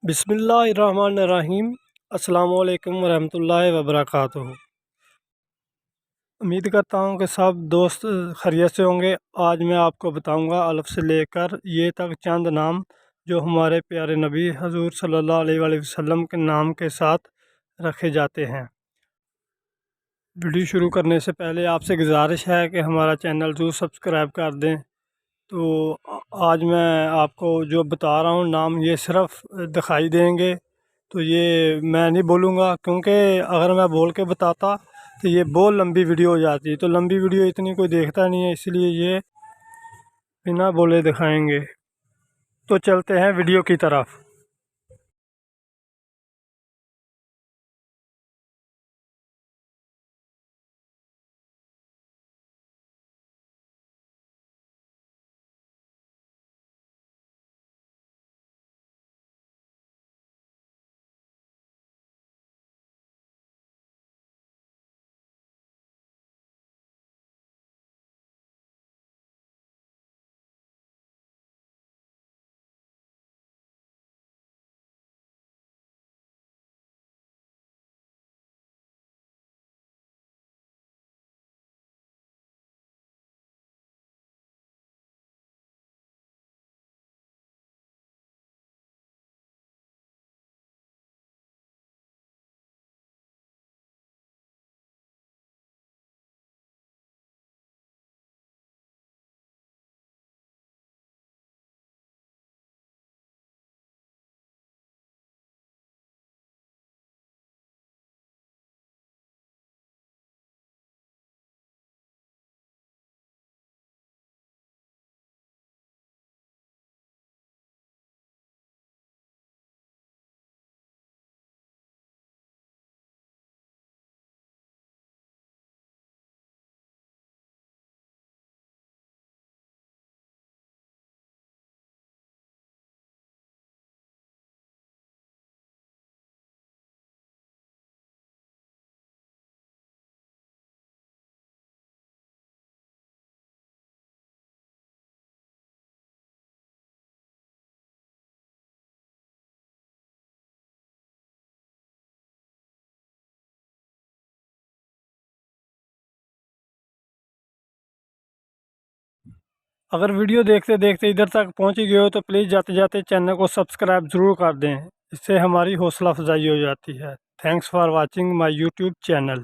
बिस्मिल्लाहिर्रहमानिर्रहीम। अस्सलाम वालेकुम वरहमतुल्लाहि वबरकातुहू। उम्मीद करता हूँ कि सब दोस्त खैरियत से होंगे। आज मैं आपको बताऊँगा अलिफ से लेकर ये तक चंद नाम जो हमारे प्यारे नबी हजूर सल्लल्लाहु अलैहि वसल्लम के नाम के साथ रखे जाते हैं। वीडियो शुरू करने से पहले आपसे गुजारिश है कि हमारा चैनल ज़रूर सब्सक्राइब कर दें। तो आज मैं आपको जो बता रहा हूँ नाम, ये सिर्फ दिखाई देंगे, तो ये मैं नहीं बोलूँगा, क्योंकि अगर मैं बोल के बताता तो ये बहुत लंबी वीडियो हो जाती। तो लंबी वीडियो इतनी कोई देखता नहीं है, इसलिए ये बिना बोले दिखाएंगे। तो चलते हैं वीडियो की तरफ। अगर वीडियो देखते देखते इधर तक पहुंच ही गए हो तो प्लीज़ जाते जाते चैनल को सब्सक्राइब ज़रूर कर दें। इससे हमारी हौसला अफजाई हो जाती है। Thanks for watching my YouTube channel.